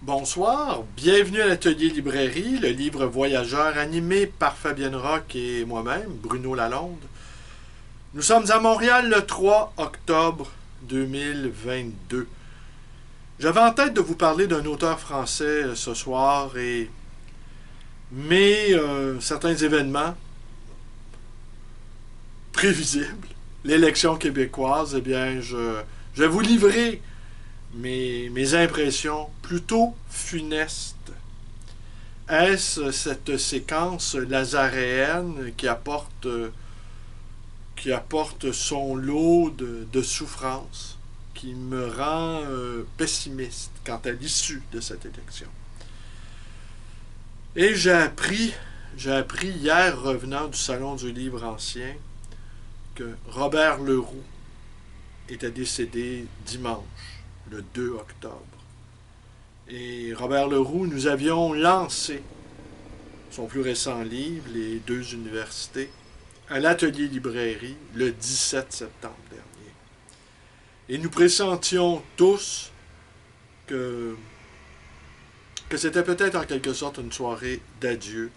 Bonsoir, bienvenue à l'Atelier Librairie, le livre voyageur animé par Fabienne Roch et moi-même, Bruno Lalonde. Nous sommes à Montréal le 3 octobre 2022. J'avais en tête de vous parler d'un auteur français ce soir, mais certains événements prévisibles, l'élection québécoise, eh bien, je vais vous livrer mes impressions plutôt funestes. Est-ce cette séquence lazaréenne qui apporte son lot de souffrance, qui me rend pessimiste quant à l'issue de cette élection? Et j'ai appris hier, revenant du Salon du Livre ancien, que Robert Leroux était décédé dimanche, le 2 octobre. Et Robert Leroux, nous avions lancé son plus récent livre, Les deux universités, à l'Atelier Librairie le 17 septembre dernier. Et nous pressentions tous que, que c'était peut-être en quelque sorte une soirée d'adieu,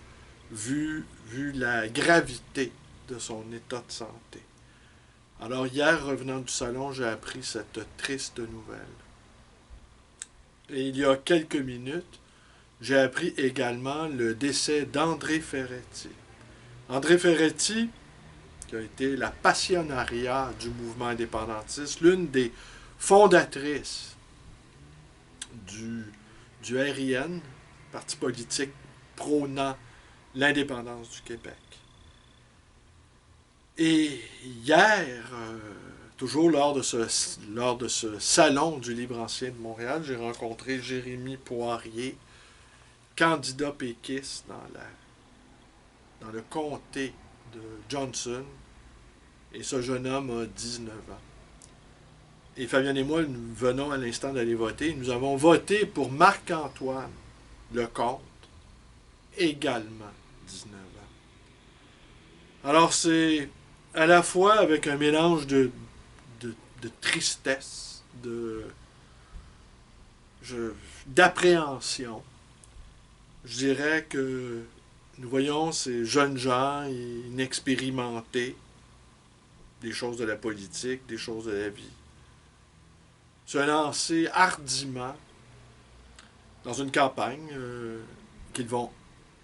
vu la gravité de son état de santé. Alors hier, revenant du salon, j'ai appris cette triste nouvelle. Et il y a quelques minutes, j'ai appris également le décès d'André Ferretti. André Ferretti, qui a été la passionnariat du mouvement indépendantiste, l'une des fondatrices du, du RIN, parti politique prônant l'indépendance du Québec. Et hier, toujours lors de ce salon du Livre ancien de Montréal, j'ai rencontré Jérémy Poirier, candidat péquiste dans le comté de Johnson. Et ce jeune homme a 19 ans. Et Fabien et moi, nous venons à l'instant d'aller voter. Nous avons voté pour Marc-Antoine Lecomte, également 19 ans. Alors c'est à la fois avec un mélange de tristesse, d'appréhension. Je dirais que nous voyons ces jeunes gens inexpérimentés, des choses de la politique, des choses de la vie, se lancer hardiment dans une campagne qu'ils vont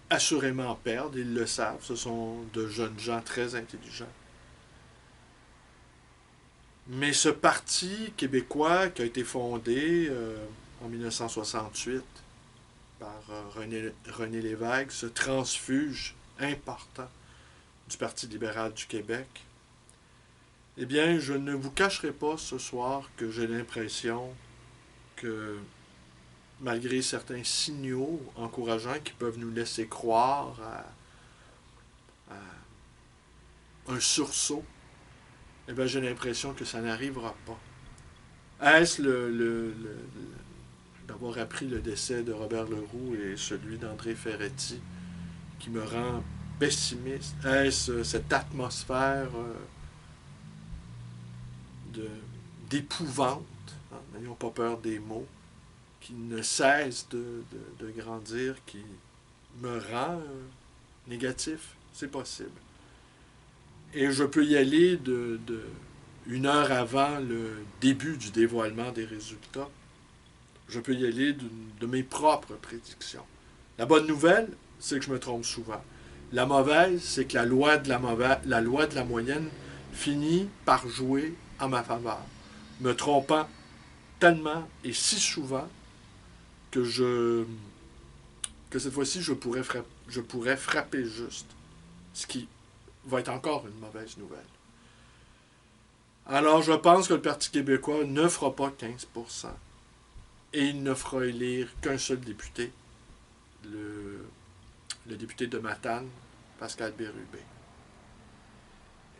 assurément perdre, ils le savent, ce sont de jeunes gens très intelligents. Mais ce parti québécois qui a été fondé en 1968 par René Lévesque, ce transfuge important du Parti libéral du Québec, eh bien, je ne vous cacherai pas ce soir que j'ai l'impression que, malgré certains signaux encourageants qui peuvent nous laisser croire à un sursaut, eh bien, j'ai l'impression que ça n'arrivera pas. Est-ce d'avoir appris le décès de Robert Leroux et celui d'André Ferretti qui me rend pessimiste? Est-ce cette atmosphère d'épouvante, hein, n'ayons pas peur des mots, qui ne cesse de grandir, qui me rend négatif? C'est possible. Et je peux y aller une heure avant le début du dévoilement des résultats. Je peux y aller de mes propres prédictions. La bonne nouvelle, c'est que je me trompe souvent. La mauvaise, c'est que la loi de la moyenne finit par jouer en ma faveur, me trompant tellement et si souvent que que cette fois-ci, je pourrais frapper juste, ce qui va être encore une mauvaise nouvelle. Alors, je pense que le Parti québécois ne fera pas 15%. Et il ne fera élire qu'un seul député, le député de Matane, Pascal Bérubé.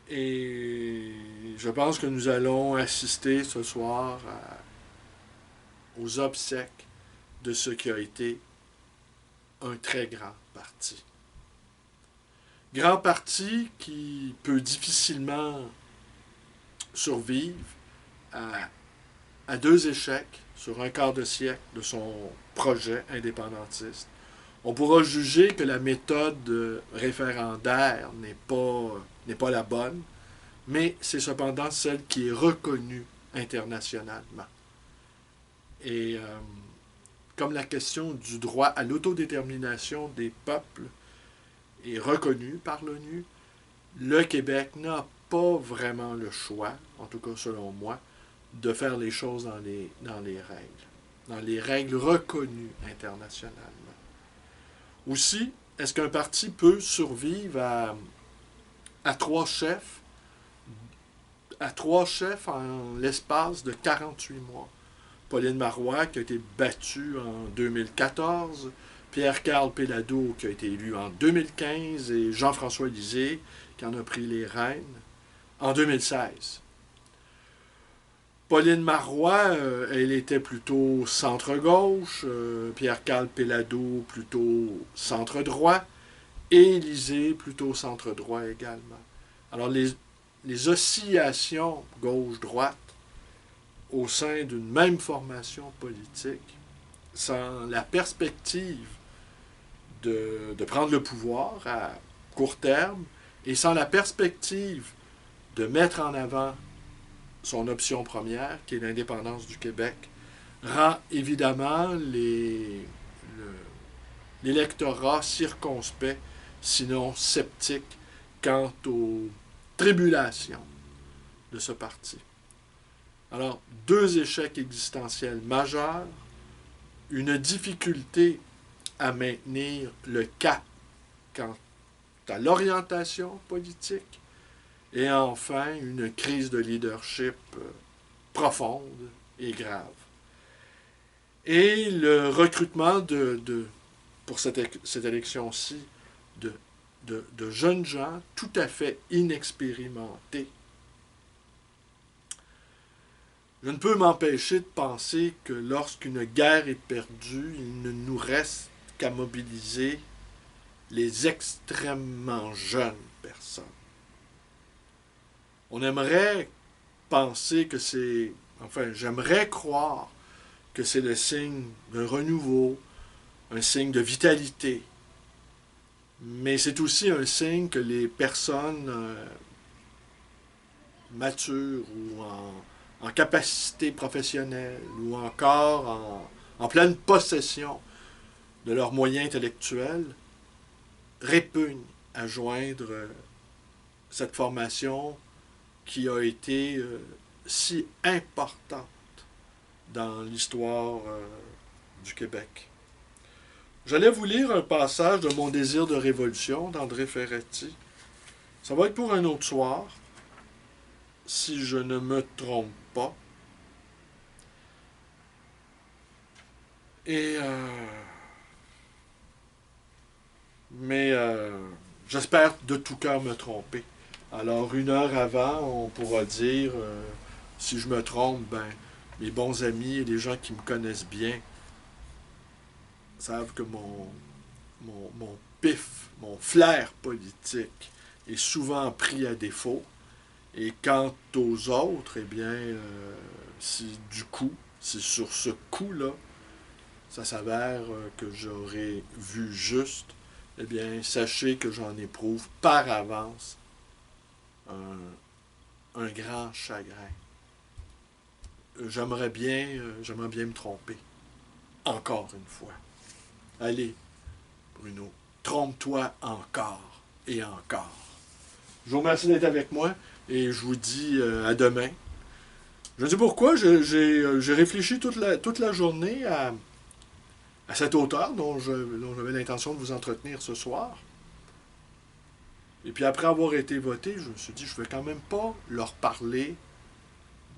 Et je pense que nous allons assister ce soir aux obsèques de ce qui a été un très grand parti. Grand parti qui peut difficilement survivre à à 2 échecs sur un quart de siècle de son projet indépendantiste, on pourra juger que la méthode référendaire n'est pas la bonne, mais c'est cependant celle qui est reconnue internationalement. Et comme la question du droit à l'autodétermination des peuples est reconnue par l'ONU, le Québec n'a pas vraiment le choix, en tout cas selon moi, de faire les choses dans les règles reconnues internationalement. Aussi, est-ce qu'un parti peut survivre à trois chefs en l'espace de 48 mois? Pauline Marois, qui a été battue en 2014, Pierre-Carl Péladeau, qui a été élu en 2015, et Jean-François Lisée, qui en a pris les rênes en 2016. Pauline Marois, elle était plutôt centre-gauche, Pierre-Carl Péladeau plutôt centre-droit, et Lisée plutôt centre-droit également. Alors les oscillations gauche-droite au sein d'une même formation politique, sans la perspective de prendre le pouvoir à court terme, et sans la perspective de mettre en avant son option première, qui est l'indépendance du Québec, rend évidemment l'électorat circonspect, sinon sceptique, quant aux tribulations de ce parti. Alors, 2 échecs existentiels majeurs, une difficulté à maintenir le cap quant à l'orientation politique, et enfin une crise de leadership profonde et grave. Et le recrutement pour cette élection-ci de jeunes gens tout à fait inexpérimentés. Je ne peux m'empêcher de penser que lorsqu'une guerre est perdue, il ne nous reste qu'à mobiliser les extrêmement jeunes personnes. On aimerait penser que c'est... Enfin, j'aimerais croire que c'est le signe d'un renouveau, un signe de vitalité. Mais c'est aussi un signe que les personnes matures ou en capacité professionnelle ou encore en pleine possession de leurs moyens intellectuels répugnent à joindre cette formation qui a été si importante dans l'histoire du Québec. J'allais vous lire un passage de Mon désir de révolution d'André Ferretti. Ça va être pour un autre soir, si je ne me trompe pas. Et mais j'espère de tout cœur me tromper. Alors, 1 heure avant, on pourra dire, si je me trompe, ben, mes bons amis et les gens qui me connaissent bien savent que mon pif, mon flair politique est souvent pris à défaut. Et quant aux autres, eh bien, si sur ce coup-là, ça s'avère que j'aurais vu juste, eh bien, sachez que j'en éprouve par avance un grand chagrin. J'aimerais bien me tromper. Encore une fois. Allez, Bruno, trompe-toi encore et encore. Je vous remercie d'être avec moi et je vous dis à demain. Je ne sais pourquoi, j'ai réfléchi toute la journée à cet auteur dont j'avais l'intention de vous entretenir ce soir. Et puis après avoir été voté, je me suis dit, je ne vais quand même pas leur parler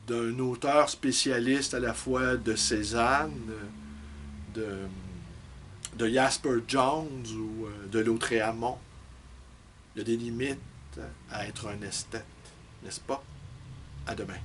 d'un auteur spécialiste à la fois de Cézanne, de Jasper Jones ou de Lautréamont. Il y a des limites à être un esthète, n'est-ce pas? À demain.